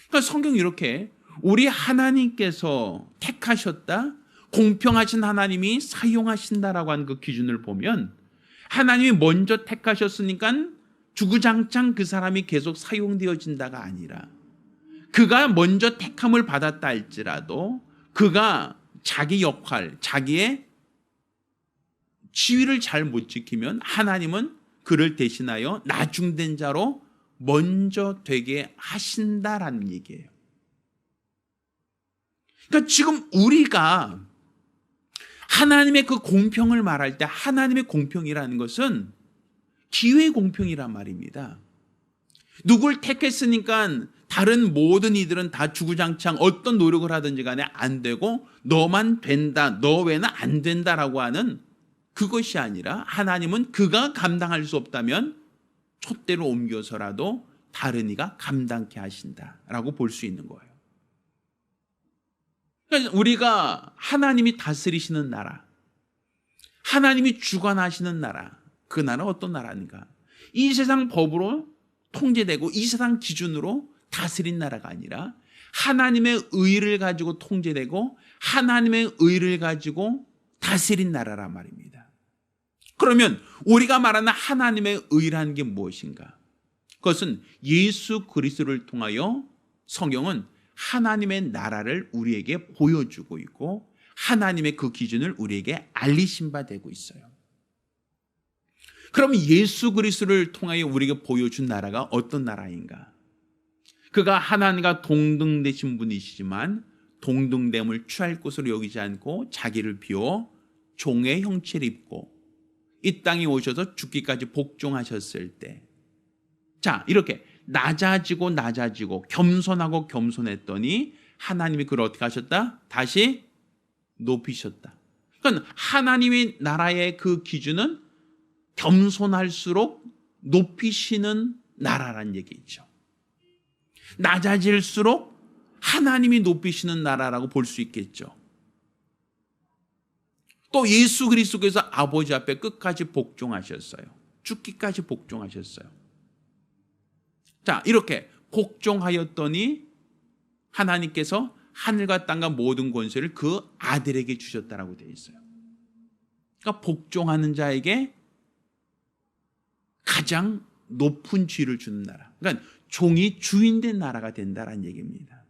그러니까 성경이 이렇게 우리 하나님께서 택하셨다, 공평하신 하나님이 사용하신다라고 하는 그 기준을 보면 하나님이 먼저 택하셨으니까 주구장창 그 사람이 계속 사용되어진다가 아니라 그가 먼저 택함을 받았다 할지라도 그가 자기 역할, 자기의 지위를 잘 못 지키면 하나님은 그를 대신하여 나중된 자로 먼저 되게 하신다라는 얘기예요. 그러니까 지금 우리가 하나님의 그 공평을 말할 때 하나님의 공평이라는 것은 기회의 공평이란 말입니다. 누굴 택했으니까 다른 모든 이들은 다 주구장창 어떤 노력을 하든지 간에 안 되고 너만 된다, 너 외에는 안 된다라고 하는 그것이 아니라 하나님은 그가 감당할 수 없다면 촛대로 옮겨서라도 다른 이가 감당케 하신다라고 볼 수 있는 거예요. 그러니까 우리가 하나님이 다스리시는 나라, 하나님이 주관하시는 나라, 그 나라는 어떤 나라인가? 이 세상 법으로 통제되고 이 세상 기준으로 다스린 나라가 아니라 하나님의 의를 가지고 통제되고 하나님의 의를 가지고 다스린 나라란 말입니다. 그러면 우리가 말하는 하나님의 의라는 게 무엇인가? 그것은 예수 그리스도를 통하여 성경은 하나님의 나라를 우리에게 보여주고 있고 하나님의 그 기준을 우리에게 알리신 바 되고 있어요. 그럼 예수 그리스도를 통하여 우리에게 보여준 나라가 어떤 나라인가? 그가 하나님과 동등되신 분이시지만 동등됨을 취할 것으로 여기지 않고 자기를 비워 종의 형체를 입고 이 땅에 오셔서 죽기까지 복종하셨을 때, 자, 이렇게 낮아지고 겸손하고 겸손했더니 하나님이 그를 어떻게 하셨다? 다시 높이셨다. 그러니까 하나님의 나라의 그 기준은 겸손할수록 높이시는 나라란 얘기죠. 낮아질수록 하나님이 높이시는 나라라고 볼 수 있겠죠. 또 예수 그리스도께서 아버지 앞에 끝까지 복종하셨어요. 죽기까지 복종하셨어요. 자, 이렇게 복종하였더니 하나님께서 하늘과 땅과 모든 권세를 그 아들에게 주셨다라고 되어 있어요. 그러니까 복종하는 자에게 가장 높은 지위를 주는 나라. 그러니까 종이 주인된 나라가 된다라는 얘기입니다.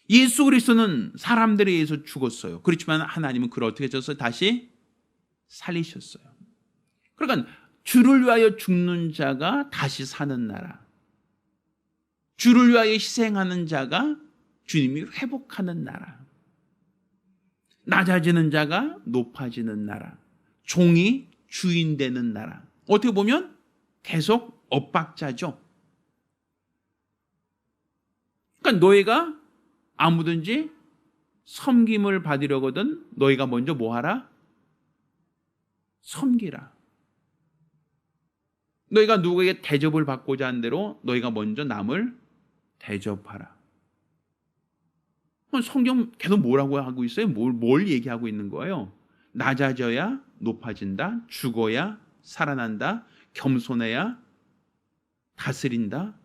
예수 그리스도는 사람들에 의해서 죽었어요. 그렇지만 하나님은 그를 어떻게 하셨어요? 다시 살리셨어요. 그러니까 주를 위하여 죽는 자가 다시 사는 나라, 주를 위하여 희생하는 자가 주님이 회복하는 나라, 낮아지는 자가 높아지는 나라, 종이 주인 되는 나라. 어떻게 보면 계속 엇박자죠. 그러니까 너희가 아무든지 섬김을 받으려거든 너희가 먼저 뭐 하라? 섬기라. 너희가 누구에게 대접을 받고자 한 대로 너희가 먼저 남을 대접하라. 성경 계속 뭐라고 하고 있어요? 뭘 얘기하고 있는 거예요? 낮아져야 높아진다. 죽어야 살아난다. 겸손해야 다스린다.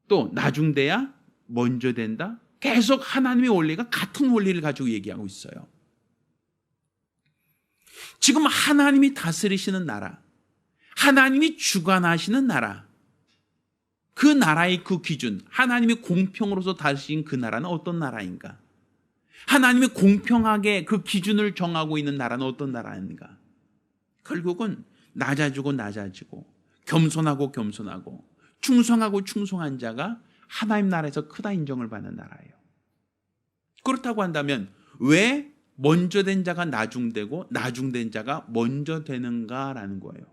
또 나중돼야 먼저 된다. 계속 하나님의 원리가 같은 원리를 가지고 얘기하고 있어요. 지금 하나님이 다스리시는 나라, 하나님이 주관하시는 나라, 그 나라의 그 기준, 하나님이 공평으로서 다스린 그 나라는 어떤 나라인가? 하나님이 공평하게 그 기준을 정하고 있는 나라는 어떤 나라인가? 결국은 낮아지고 겸손하고 충성하고 충성한 자가 하나님 나라에서 크다 인정을 받는 나라예요. 그렇다고 한다면 왜 먼저 된 자가 나중되고 나중된 자가 먼저 되는가라는 거예요.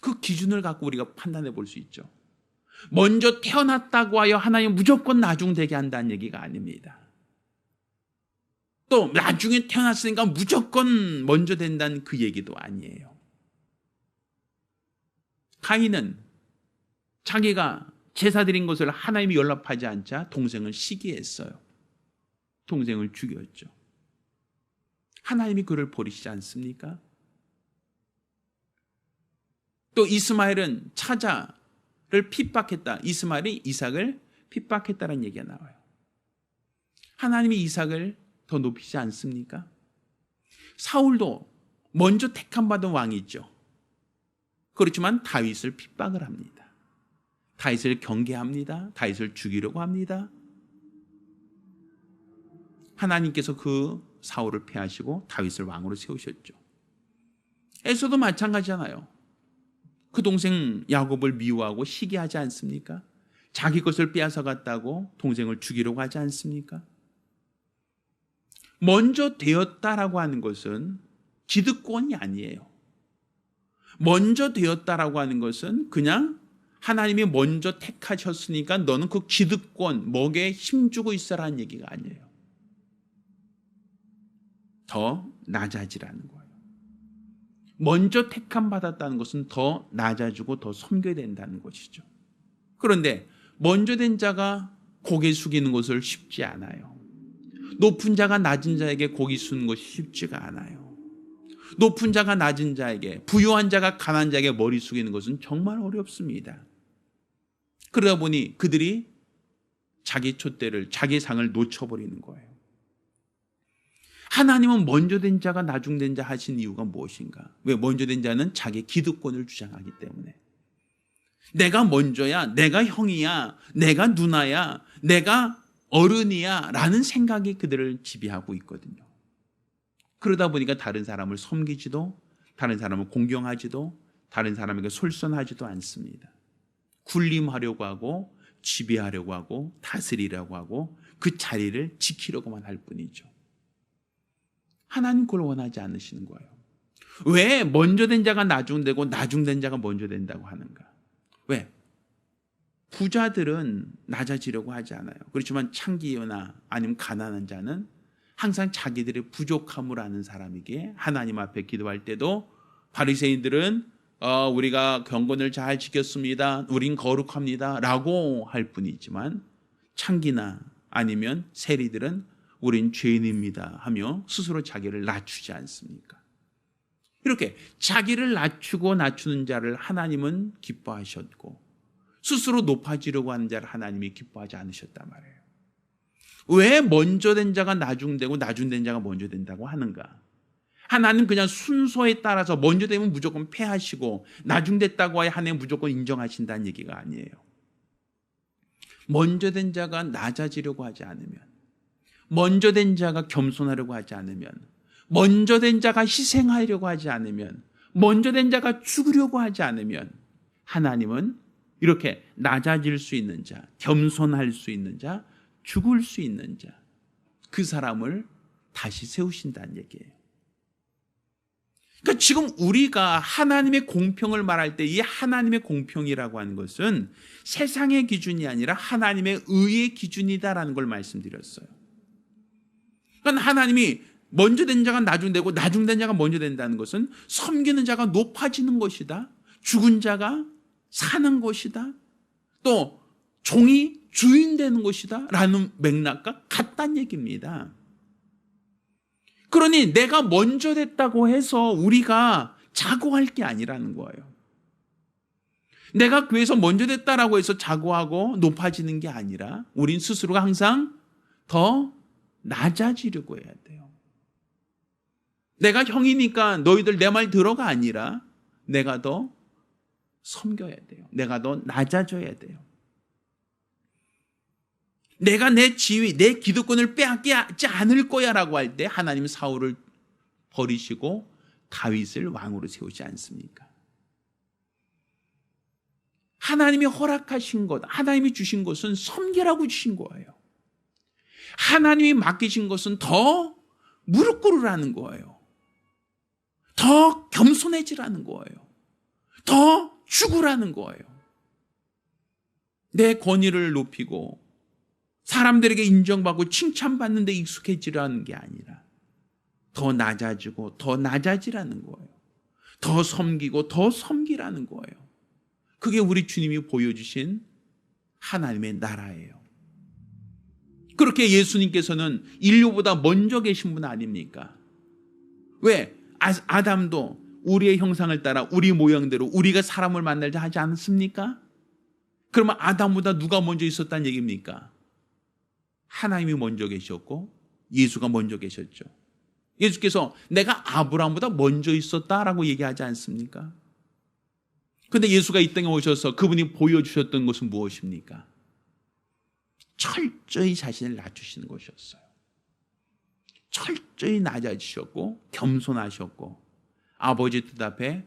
그 기준을 갖고 우리가 판단해 볼 수 있죠. 먼저 태어났다고 하여 하나님 무조건 나중되게 한다는 얘기가 아닙니다. 또 나중에 태어났으니까 무조건 먼저 된다는 그 얘기도 아니에요. 가인은 자기가 제사 드린 것을 하나님이 연락하지 않자 동생을 시기했어요. 동생을 죽였죠. 하나님이 그를 버리시지 않습니까? 또 이스마엘은 차자를 핍박했다. 이스마엘이 이삭을 핍박했다는 얘기가 나와요. 하나님이 이삭을 더 높이지 않습니까? 사울도 먼저 택함 받은 왕이 있죠. 그렇지만 다윗을 핍박을 합니다. 다윗을 경계합니다. 다윗을 죽이려고 합니다. 하나님께서 그 사울을 패하시고 다윗을 왕으로 세우셨죠. 에서도 마찬가지잖아요. 그 동생 야곱을 미워하고 시기하지 않습니까? 자기 것을 빼앗아 갔다고 동생을 죽이려고 하지 않습니까? 먼저 되었다라고 하는 것은 기득권이 아니에요. 먼저 되었다라고 하는 것은 그냥 하나님이 먼저 택하셨으니까 너는 그 기득권, 먹에 힘주고 있어라는 얘기가 아니에요. 더 낮아지라는 거예요. 먼저 택함 받았다는 것은 더 낮아지고 더 섬겨야 된다는 것이죠. 그런데 먼저 된 자가 고개 숙이는 것을 쉽지 않아요. 높은 자가 낮은 자에게 고기 쑤는 것이 쉽지가 않아요. 높은 자가 낮은 자에게, 부유한 자가 가난한 자에게 머리 숙이는 것은 정말 어렵습니다. 그러다 보니 그들이 자기 촛대를, 자기 상을 놓쳐버리는 거예요. 하나님은 먼저 된 자가 나중된 자 하신 이유가 무엇인가? 왜? 먼저 된 자는 자기 기득권을 주장하기 때문에. 내가 먼저야, 내가 형이야, 내가 누나야, 내가 어른이야 라는 생각이 그들을 지배하고 있거든요. 그러다 보니까 다른 사람을 섬기지도, 다른 사람을 공경하지도, 다른 사람에게 솔선하지도 않습니다. 군림하려고 하고, 지배하려고 하고, 다스리려고 하고, 그 자리를 지키려고만 할 뿐이죠. 하나님 그걸 원하지 않으시는 거예요. 왜 먼저 된 자가 나중되고 나중된 자가 먼저 된다고 하는가? 왜? 부자들은 낮아지려고 하지 않아요. 그렇지만 창기나 아니면 가난한 자는 항상 자기들의 부족함을 아는 사람이기에 하나님 앞에 기도할 때도 바리새인들은 우리가 경건을 잘 지켰습니다, 우린 거룩합니다 라고 할 뿐이지만, 창기나 아니면 세리들은 우린 죄인입니다 하며 스스로 자기를 낮추지 않습니까? 이렇게 자기를 낮추고 낮추는 자를 하나님은 기뻐하셨고, 스스로 높아지려고 하는 자를 하나님이 기뻐하지 않으셨단 말이에요. 왜 먼저 된 자가 나중되고 나중된 자가 먼저 된다고 하는가? 하나님 그냥 순서에 따라서 먼저 되면 무조건 패하시고 나중됐다고 하여 무조건 인정하신다는 얘기가 아니에요. 먼저 된 자가 낮아지려고 하지 않으면, 먼저 된 자가 겸손하려고 하지 않으면, 먼저 된 자가 희생하려고 하지 않으면, 먼저 된 자가 죽으려고 하지 않으면, 하나님은 이렇게 낮아질 수 있는 자, 겸손할 수 있는 자, 죽을 수 있는 자, 그 사람을 다시 세우신다는 얘기예요. 그러니까 지금 우리가 하나님의 공평을 말할 때 이 하나님의 공평이라고 하는 것은 세상의 기준이 아니라 하나님의 의의 기준이다라는 걸 말씀드렸어요. 그러니까 하나님이 먼저 된 자가 나중되고 나중된 자가 먼저 된다는 것은 섬기는 자가 높아지는 것이다, 죽은 자가 사는 것이다, 또 종이 주인 되는 것이다 라는 맥락과 같다는 얘기입니다. 그러니 내가 먼저 됐다고 해서 우리가 자고할 게 아니라는 거예요. 내가 교회에서 먼저 됐다라고 해서 자고하고 높아지는 게 아니라 우린 스스로가 항상 더 낮아지려고 해야 돼요. 내가 형이니까 너희들 내 말 들어가 아니라 내가 더 섬겨야 돼요. 내가 더 낮아져야 돼요. 내가 내 지위, 내 기득권을 빼앗지 않을 거야 라고 할 때 하나님은 사울을 버리시고 다윗을 왕으로 세우지 않습니까? 하나님이 허락하신 것, 하나님이 주신 것은 섬기라고 주신 거예요. 하나님이 맡기신 것은 더 무릎 꿇으라는 거예요. 더 겸손해지라는 거예요. 더 죽으라는 거예요. 내 권위를 높이고 사람들에게 인정받고 칭찬받는 데 익숙해지라는 게 아니라 더 낮아지고 더 낮아지라는 거예요. 더 섬기고 더 섬기라는 거예요. 그게 우리 주님이 보여주신 하나님의 나라예요. 그렇게 예수님께서는 인류보다 먼저 계신 분 아닙니까? 왜? 아담도 우리의 형상을 따라 우리 모양대로 우리가 사람을 만들자 하지 않습니까? 그러면 아담보다 누가 먼저 있었다는 얘기입니까? 하나님이 먼저 계셨고 예수가 먼저 계셨죠. 예수께서 내가 아브라함보다 먼저 있었다라고 얘기하지 않습니까? 그런데 예수가 이 땅에 오셔서 그분이 보여주셨던 것은 무엇입니까? 철저히 자신을 낮추시는 것이었어요. 철저히 낮아지셨고 겸손하셨고 아버지 뜻 앞에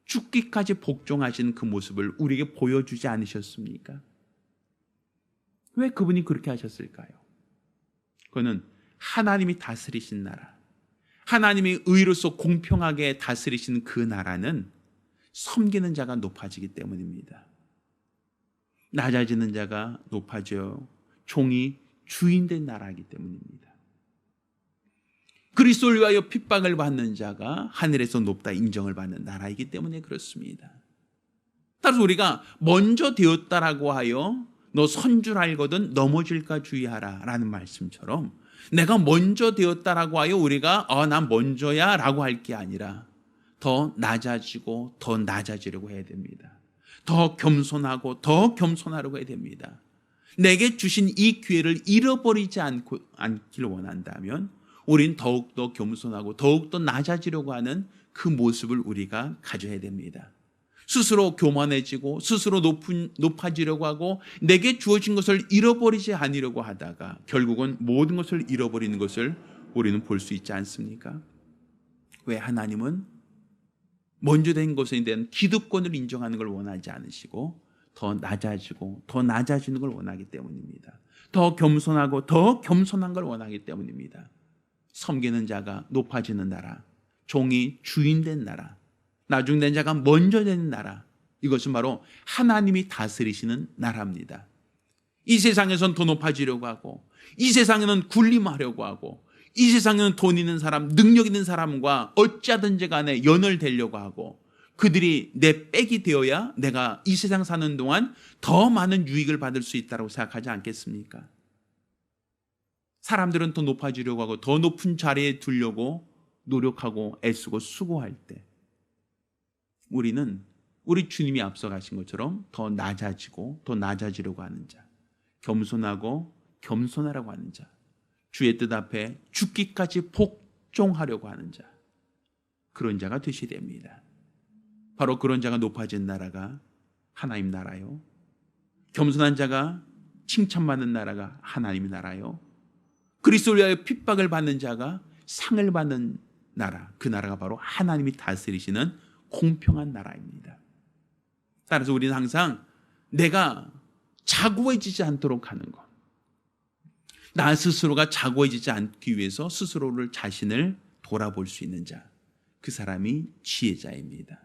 죽기까지 복종하시는 그 모습을 우리에게 보여주지 않으셨습니까? 왜 그분이 그렇게 하셨을까요? 그거는 하나님이 다스리신 나라, 하나님이 의로서 공평하게 다스리신 그 나라는 섬기는 자가 높아지기 때문입니다. 낮아지는 자가 높아져요. 종이 주인된 나라이기 때문입니다. 그리스도를 위하여 핍박을 받는 자가 하늘에서 높다 인정을 받는 나라이기 때문에 그렇습니다. 따라서 우리가 먼저 되었다라고 하여 너 선 줄 알거든 넘어질까 주의하라 라는 말씀처럼 내가 먼저 되었다라고 하여 우리가 난 먼저야 라고 할 게 아니라 더 낮아지고 더 낮아지려고 해야 됩니다. 더 겸손하고 더 겸손하려고 해야 됩니다. 내게 주신 이 기회를 잃어버리지 않기를 원한다면 우린 더욱더 겸손하고 더욱더 낮아지려고 하는 그 모습을 우리가 가져야 됩니다. 스스로 교만해지고 스스로 높아지려고 하고 내게 주어진 것을 잃어버리지 않으려고 하다가 결국은 모든 것을 잃어버리는 것을 우리는 볼 수 있지 않습니까? 왜 하나님은 먼저 된 것에 대한 기득권을 인정하는 걸 원하지 않으시고 더 낮아지고 더 낮아지는 걸 원하기 때문입니다. 더 겸손하고 더 겸손한 걸 원하기 때문입니다. 섬기는 자가 높아지는 나라, 종이 주인된 나라, 나중된 자가 먼저 되는 나라, 이것은 바로 하나님이 다스리시는 나라입니다. 이 세상에선 더 높아지려고 하고 이 세상에는 군림하려고 하고 이 세상에는 돈 있는 사람, 능력 있는 사람과 어찌하든지 간에 연을 되려고 하고 그들이 내 백이 되어야 내가 이 세상 사는 동안 더 많은 유익을 받을 수 있다고 생각하지 않겠습니까? 사람들은 더 높아지려고 하고 더 높은 자리에 두려고 노력하고 애쓰고 수고할 때 우리는 우리 주님이 앞서가신 것처럼 더 낮아지고 더 낮아지려고 하는 자, 겸손하고 겸손하라고 하는 자, 주의 뜻 앞에 죽기까지 복종하려고 하는 자, 그런 자가 되셔야 됩니다. 바로 그런 자가 높아진 나라가 하나님 나라요, 겸손한 자가 칭찬받는 나라가 하나님의 나라요, 그리스도를 위하여 핍박을 받는 자가 상을 받는 나라, 그 나라가 바로 하나님이 다스리시는 공평한 나라입니다. 따라서 우리는 항상 내가 자고해지지 않도록 하는 것, 나 스스로가 자고해지지 않기 위해서 스스로를 자신을 돌아볼 수 있는 자, 그 사람이 지혜자입니다.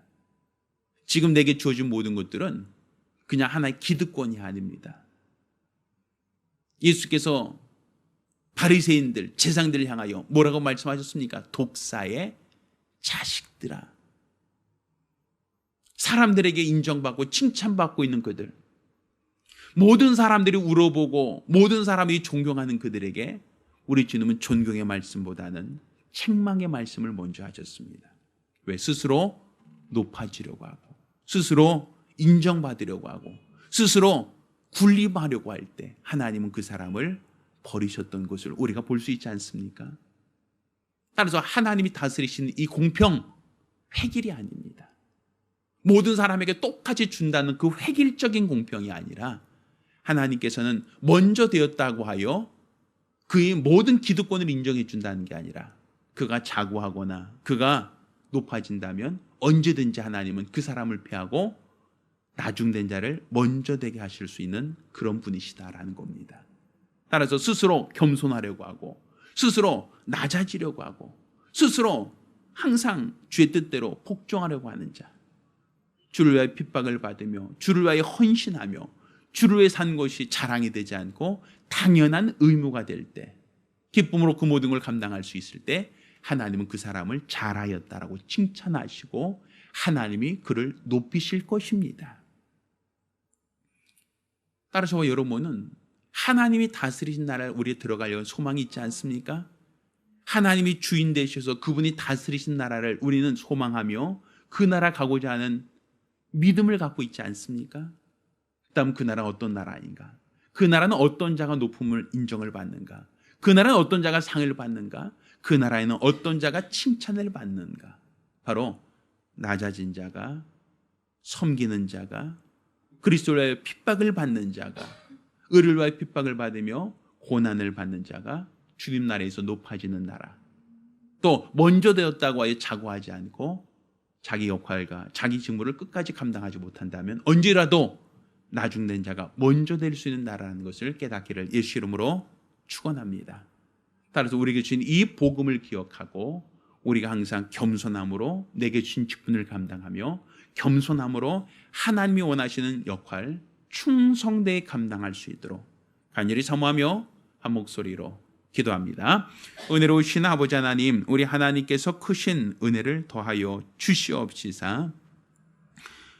지금 내게 주어진 모든 것들은 그냥 하나의 기득권이 아닙니다. 예수께서 바리새인들, 제사장들을 향하여 뭐라고 말씀하셨습니까? 독사의 자식들아. 사람들에게 인정받고 칭찬받고 있는 그들, 모든 사람들이 울어보고 모든 사람이 존경하는 그들에게 우리 주님은 존경의 말씀보다는 책망의 말씀을 먼저 하셨습니다. 왜? 스스로 높아지려고 하고 스스로 인정받으려고 하고 스스로 군림하려고 할 때 하나님은 그 사람을 버리셨던 것을 우리가 볼 수 있지 않습니까? 따라서 하나님이 다스리시는 이 공평, 획일이 아닙니다. 모든 사람에게 똑같이 준다는 그 획일적인 공평이 아니라 하나님께서는 먼저 되었다고 하여 그의 모든 기득권을 인정해 준다는 게 아니라 그가 자고하거나 그가 높아진다면 언제든지 하나님은 그 사람을 패하고 나중된 자를 먼저 되게 하실 수 있는 그런 분이시다라는 겁니다. 따라서 스스로 겸손하려고 하고 스스로 낮아지려고 하고 스스로 항상 주의 뜻대로 복종하려고 하는 자, 주를 위하여 핍박을 받으며 주를 위하여 헌신하며 주를 위해 산 것이 자랑이 되지 않고 당연한 의무가 될 때, 기쁨으로 그 모든 걸 감당할 수 있을 때 하나님은 그 사람을 잘하였다라고 칭찬하시고 하나님이 그를 높이실 것입니다. 따라서 여러분은 하나님이 다스리신 나라에 우리 들어가려는 소망이 있지 않습니까? 하나님이 주인 되셔서 그분이 다스리신 나라를 우리는 소망하며 그 나라 가고자 하는 믿음을 갖고 있지 않습니까? 그다음 그 나라는 어떤 나라인가? 그 나라는 어떤 자가 높음을 인정을 받는가? 그 나라는 어떤 자가 상을 받는가? 그 나라에는 어떤 자가 칭찬을 받는가? 바로 낮아진 자가, 섬기는 자가, 그리스도를 위하여 핍박을 받는 자가, 의를 위하여 핍박을 받으며 고난을 받는 자가 주님 나라에서 높아지는 나라. 또 먼저 되었다고 하여 자고하지 않고 자기 역할과 자기 직무를 끝까지 감당하지 못한다면 언제라도 나중된 자가 먼저 될 수 있는 나라라는 것을 깨닫기를 예수 이름으로 축원합니다. 따라서 우리에게 주신 이 복음을 기억하고 우리가 항상 겸손함으로 내게 주신 직분을 감당하며 겸손함으로 하나님이 원하시는 역할 충성되게 감당할 수 있도록 간절히 사모하며 한 목소리로 기도합니다. 은혜로우신 아버지 하나님, 우리 하나님께서 크신 은혜를 더하여 주시옵시사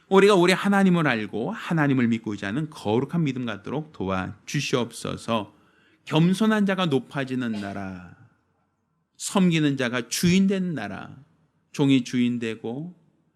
우리가 우리 하나님을 알고 하나님을 믿고자 하는 거룩한 믿음 갖도록 도와주시옵소서. 겸손한 자가 높아지는 나라, 섬기는 자가 주인 되는 나라, 종이 주인 되고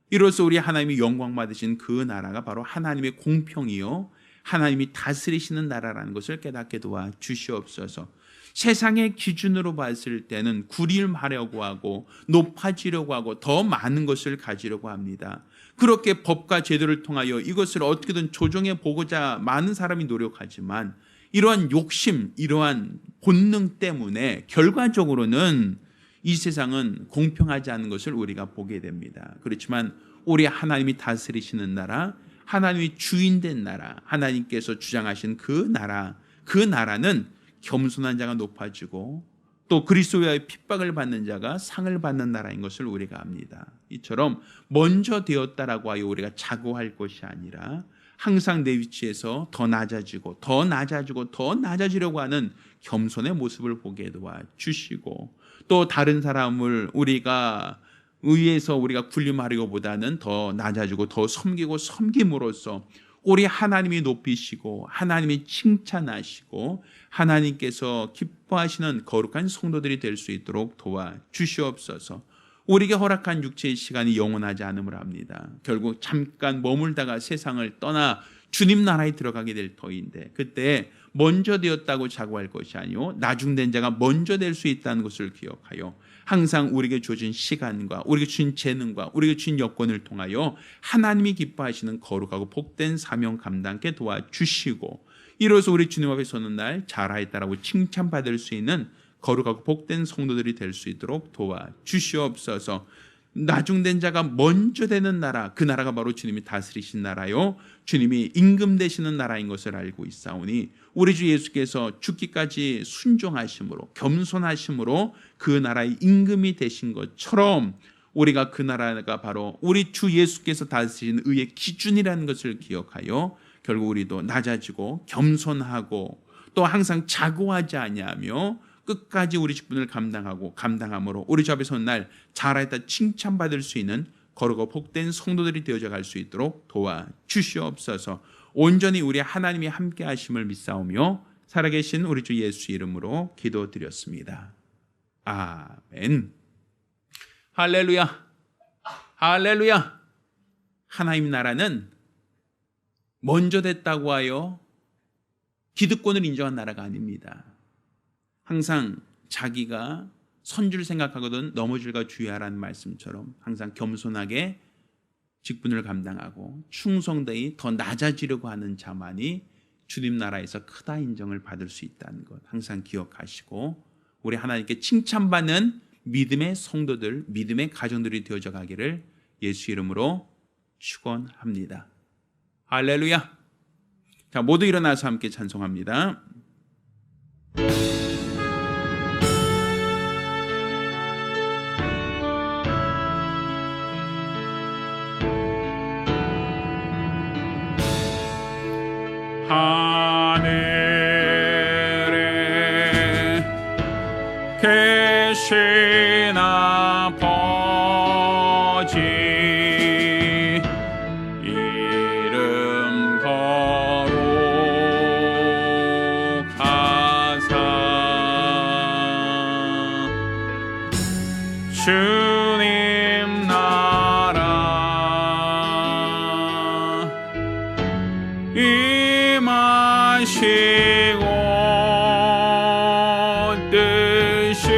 이로써 우리 하나님이 영광 받으신 그 나라가 바로 하나님의 공평이요 하나님이 다스리시는 나라라는 것을 깨닫게 도와 주시옵소서. 세상의 기준으로 봤을 때는 구림하려고 하고 높아지려고 하고 더 많은 것을 가지려고 합니다. 그렇게 법과 제도를 통하여 이것을 어떻게든 조정해 보고자 많은 사람이 노력하지만 이러한 욕심, 이러한 본능 때문에 결과적으로는 이 세상은 공평하지 않은 것을 우리가 보게 됩니다. 그렇지만 우리 하나님이 다스리시는 나라, 하나님이 주인된 나라, 하나님께서 주장하신 그 나라, 그 나라는 겸손한 자가 높아지고 또 그리스도의 핍박을 받는 자가 상을 받는 나라인 것을 우리가 압니다. 이처럼 먼저 되었다라고 하여 우리가 자고할 것이 아니라 항상 내 위치에서 더 낮아지고 더 낮아지고 더 낮아지려고 하는 겸손의 모습을 보게 도와 주시고 또 다른 사람을 우리가 의해서 우리가 군림하려고보다는 더 낮아지고 더 섬기고 섬김으로써 우리 하나님이 높이시고 하나님이 칭찬하시고 하나님께서 기뻐하시는 거룩한 성도들이 될 수 있도록 도와 주시옵소서. 우리에게 허락한 육체의 시간이 영원하지 않음을 압니다. 결국 잠깐 머물다가 세상을 떠나 주님 나라에 들어가게 될 터인데 그때 먼저 되었다고 자고할 것이 아니요 나중된 자가 먼저 될 수 있다는 것을 기억하여 항상 우리에게 주어진 시간과 우리에게 주신 재능과 우리에게 주신 여건을 통하여 하나님이 기뻐하시는 거룩하고 복된 사명 감당케 도와주시고 이로써 우리 주님 앞에 서는 날 잘하였다라고 칭찬받을 수 있는 거룩하고 복된 성도들이 될 수 있도록 도와주시옵소서. 나중된 자가 먼저 되는 나라, 그 나라가 바로 주님이 다스리신 나라요 주님이 임금 되시는 나라인 것을 알고 있사오니 우리 주 예수께서 죽기까지 순종하심으로 겸손하심으로 그 나라의 임금이 되신 것처럼 우리가 그 나라가 바로 우리 주 예수께서 다스리신 의의 기준이라는 것을 기억하여 결국 우리도 낮아지고 겸손하고 또 항상 자고하지 아니하며 끝까지 우리 직분을 감당하고 감당함으로 우리 주 앞에 선 날 잘하였다 칭찬받을 수 있는 거룩하고 복된 성도들이 되어져 갈 수 있도록 도와주시옵소서. 온전히 우리 하나님이 함께 하심을 믿사오며 살아계신 우리 주 예수 이름으로 기도드렸습니다. 아멘. 할렐루야. 할렐루야. 하나님 나라는 먼저 됐다고 하여 기득권을 인정한 나라가 아닙니다. 항상 자기가 선줄 생각하거든 넘어질까 주의하라는 말씀처럼 항상 겸손하게 직분을 감당하고 충성되이 더 낮아지려고 하는 자만이 주님 나라에서 크다 인정을 받을 수 있다는 것 항상 기억하시고 우리 하나님께 칭찬받는 믿음의 성도들, 믿음의 가정들이 되어져 가기를 예수 이름으로 축원합니다. 할렐루야. 자, 모두 일어나서 함께 찬송합니다. 하늘에 계신 아버지 이름 거룩하사 주님 나라 임하시고 뜻이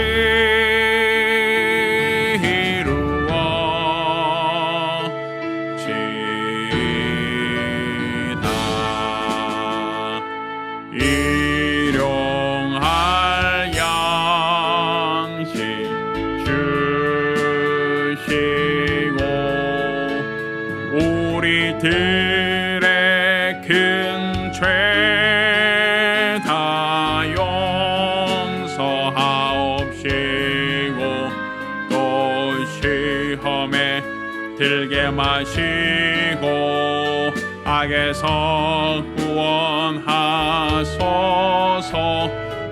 이루어지다 일용할 양식 주시고 우리들의 큰 죄 다 용서하옵시고 또 시험에 들게 마시고 악에서 구원하소서.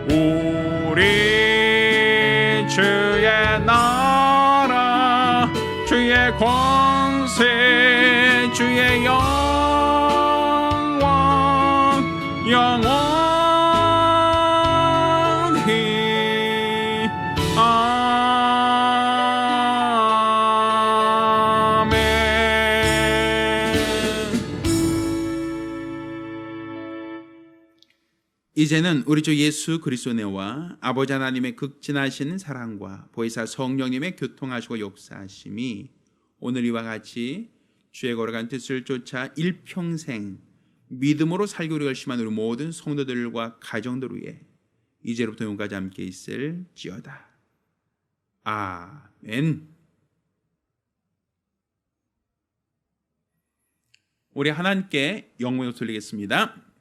우리 주의 나라 주의 권세 주의 영원히 이제는 우리 주 예수 그리스도와 아버지 하나님의 극진하신 사랑과 보혜사 성령님의 교통하시고 역사하심이 오늘 이와 같이 주의 거룩한 뜻을 쫓아 일평생 믿음으로 살기로 결심한 우리 모든 성도들과 가정들 위해 이제부터永까지 함께 있을지어다. 아멘. 우리 하나님께 영광을 돌리겠습니다.